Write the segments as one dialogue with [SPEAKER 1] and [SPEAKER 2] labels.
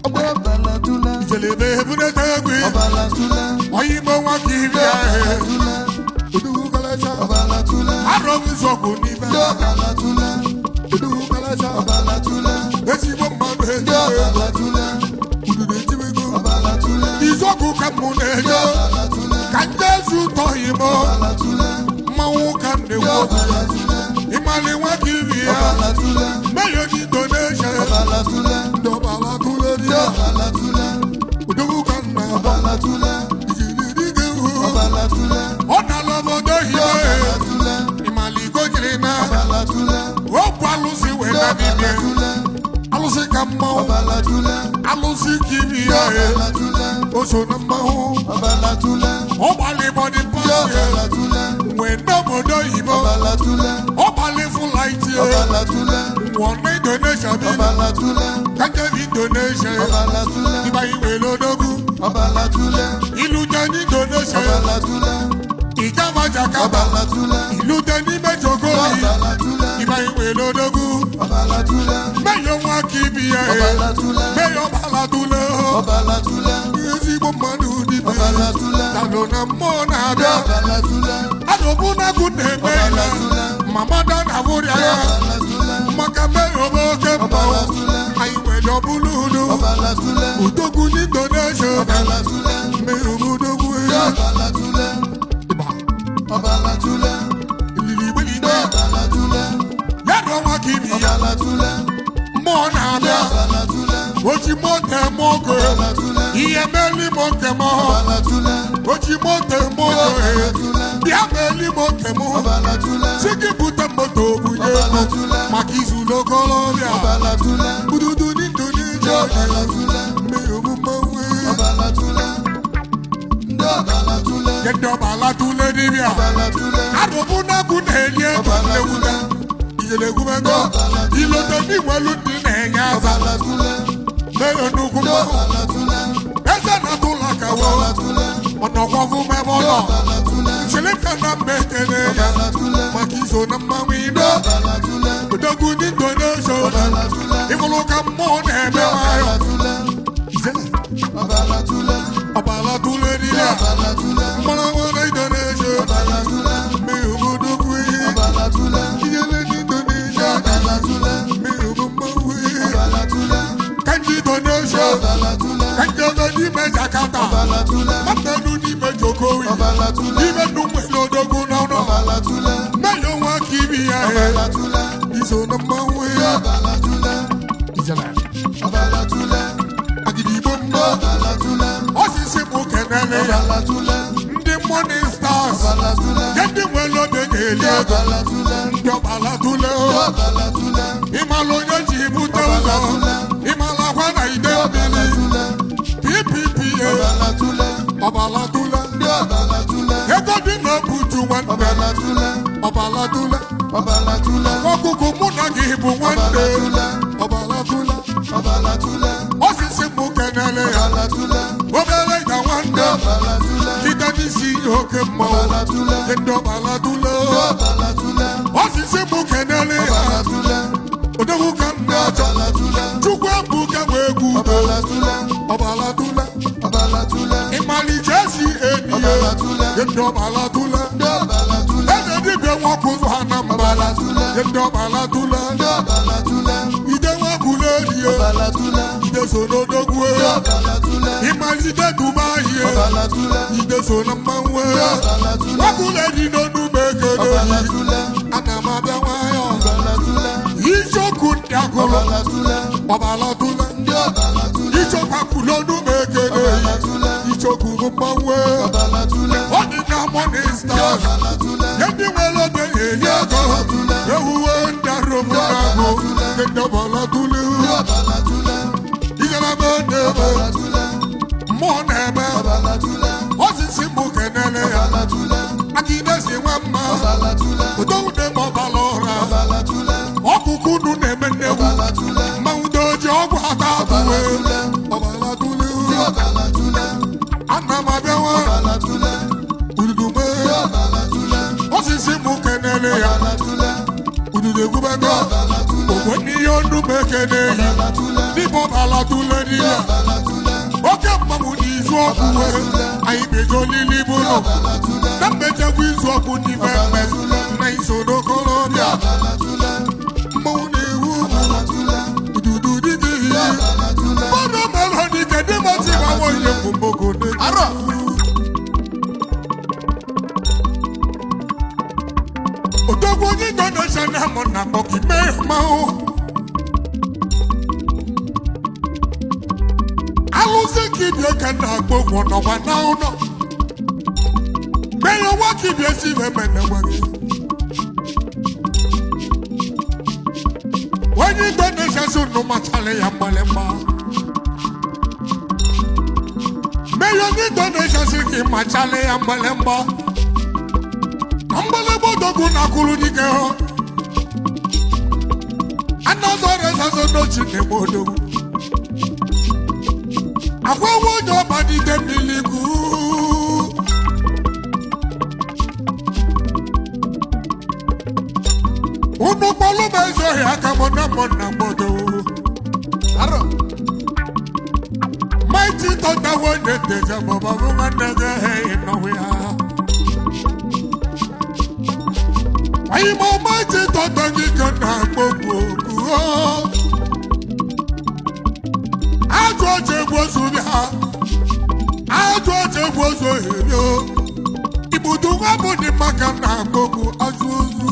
[SPEAKER 1] Obalatula, Zelebe Bunetagui, Obalatula, Oyimo Wakivia, Udukalaja, Obalatula, Arrobisoku Niva, Obalatula, Udukalaja, Obalatula, Esibo Mabhe, Obalatula, Udutibigo, Obalatula, Izoku Kamune, Obalatula, Kandesu Tohimo, Obalatula, Mawukande, Obalatula, Imali Wakivia, Obalatula, Mayoni donation, Obalatula, Obalatula, Udukana, Obalatula, Izidigo, Obalatula, Onalobodo Obalatula, Imali Gojina, Obalatula, Opalusi Wenabibia, Alusi Kamo, Obalatula, Alusi Kibia, Obalatula, Osonamaho, Obalatula, Obali Body Pass, Obalatula, when Nobodo Ibo, Obalatula, Obali Full Light, Obalatula, one made donation, Obalatula, Kanjavi donation, Obalatula, Ibai Lodogu, Obalatula, Ilutani donation, Obalatula, Ijama Jaka, Obalatula, Ilutani Mejogo, Obalatula, Ibai Lodogu, Obalatula, Mayo Wakibia, Obalatula, Mayo Balatula, Obalatula, Ezibo Manu Di Obalatula, Talona Mona, Obalatula, Adobuna Gudebela, Mama Dana Voria, Makamero Bokembo, Aiwe Buludu, Utogu ni donation, Merubudogu, Obalatula, Lili Wilida, Yado Wakibi, Mona, Ochimote Moko, Iemeli Mokemo, Ochimote Moko, Iemeli Mokemo, Siki Putamboto, Makizu Lokolovia, Ududu Nindonesia, Merubumawe, Get Obalatula Divia, Adobuna Gunelia, Leuda, Ilegumago, Ilotani Walutinega, Meronukumo, Esanatula Kawo, Onowafu Memono, Selecana Beteneya, Makizo Namawino, Udoguni Donation, Evoloka Mone Bewayo, Obalatula Dia, Manawana Donation, Meubudugui, Yeleni Indonesia, Meubumawi, Kanji Donation, Kanji Mejakata, Matanu di Mejokoi, even Numelo Dogu now, Mayo Wakibia, Isonamawe, Obalatula, Agidibombo, Osisimu Kenele, the morning stars, get the well of the Elia, Obalatula, Imaloya Jibuta, Imalawana Idebili, PPP, Obalatula, Egodina Putu one Obalatula, Okuku Munagibu one day, Obalatula, Osisimu Kenele, Obeleta one day, Kitanisi Okemo, Obalatula, Osisimu Kenele, Odamukan Chukwa Buka Wegu, Obalatula, Imali Jesse, Obalatula, Ede Wakuzu Hanambala, Obalatula, Ide Wakuledia, Ide Sonodogue, Imali de Dubai, Ide Sonamawe, Wakuledi no Nubeke, Anamabewayo, Ichokun Yakolo, Obalatula, Ichokakulo Nubeke, Ichokumawe, Odina Morning Stars, Yago, Yawanda Romago, the double Tulu, Igalabanda, Monaba, what's in Simbu Canele, Akinas in Wamba, don't them of Balora, Okukudu Nemenewa, Moundo Jogata, Obalatulu, Anamabewa, Udube, what's in Simbu Canele, Udu Gubaga, when you do make a day, people Balatula. Okay, Mamudi is walk away. I be jolly libuno. That better we swap on the members. Nice on the colonia. Mone who do the day. Mother Melody can never see my one young Boko. Otogoni donation Hamona Moki Mao. Keep your candle book one over now. May you walk if you see them and the when you don't know, no much Malemba. May you need donations in Machale and Malemba. Unbelievable Doguna Kuludika. Another has no chicken modo. I want your body to be good. Uno palo bezo ya kamona mona modo. Mighty tonda wone deja baba wanda hey no we are. I mo mighty tonda gikana bobo. Ajoje bozubia Ajoje bozo hero Ibudu wabudi makana gogu azuzu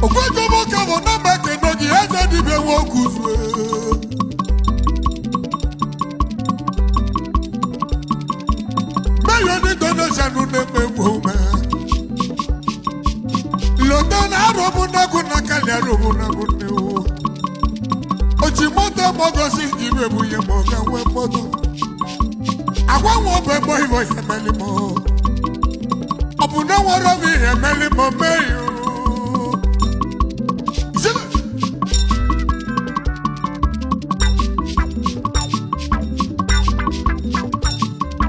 [SPEAKER 1] Okwejo boka wona make nogi eze dibe wokuzwe Meyo ni donation unepe wome Lotona robuna kuna kale robuna kuneo. Ochimoto mogo singibe buye moga we moto. Agwa wo bebo ibo yemeli mo. Obuna woro bi yemeli mo meyo.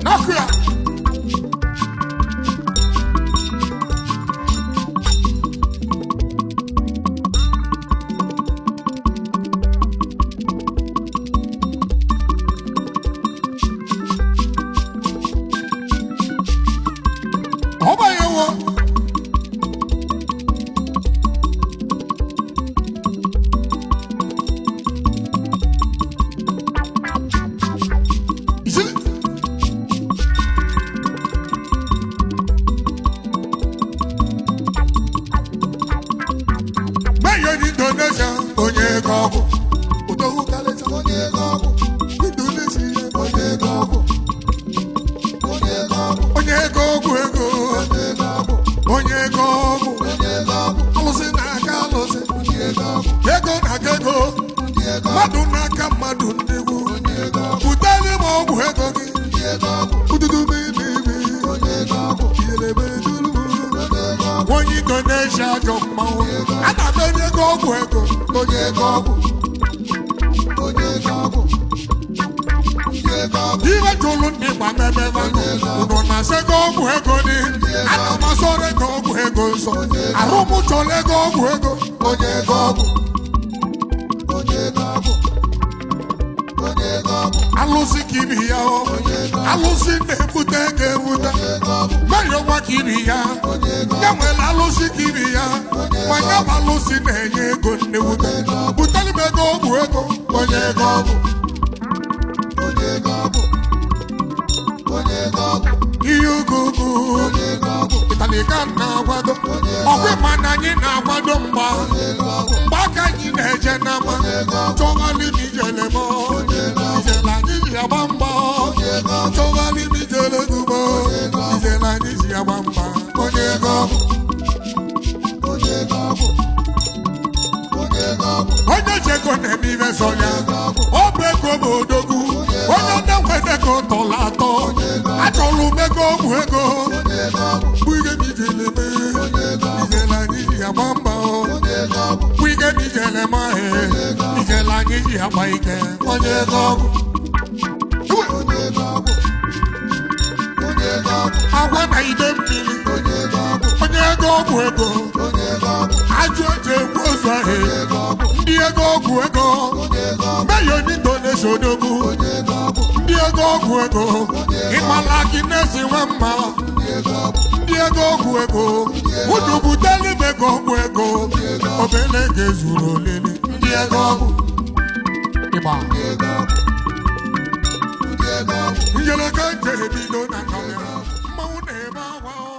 [SPEAKER 1] Nakuya. Alusi kibia o, alusi nebutege buta. Mayo wa kibia, nyamwe alusi kibia. Wanya alusi nenye go nebuta. Butali bego buego, onye gogo. Iyo gogo, italika na wado. Okwe mananyi na wado mba. Mbaka nyi neje nama. Tonga limi jelemo. Bamba, Sonya, Obeko Bodogu, Oyanda Wedeko Tolato, Atolumeko Wego, Wigan Nijeleme, Nijelani Yamamba, Wigan Nijelema, Nijelani Yamaike, Onyego. I want to eat them, Onyego Wego. Ajoje wozahe Diego Guego Mayo ni dole shodogu Diego Guego Imalaki nesi wema Diego Guego Udubu deli mego Guego Obele gezuro lele Diego Iba Njele kanje bido na kamera Maune ba wa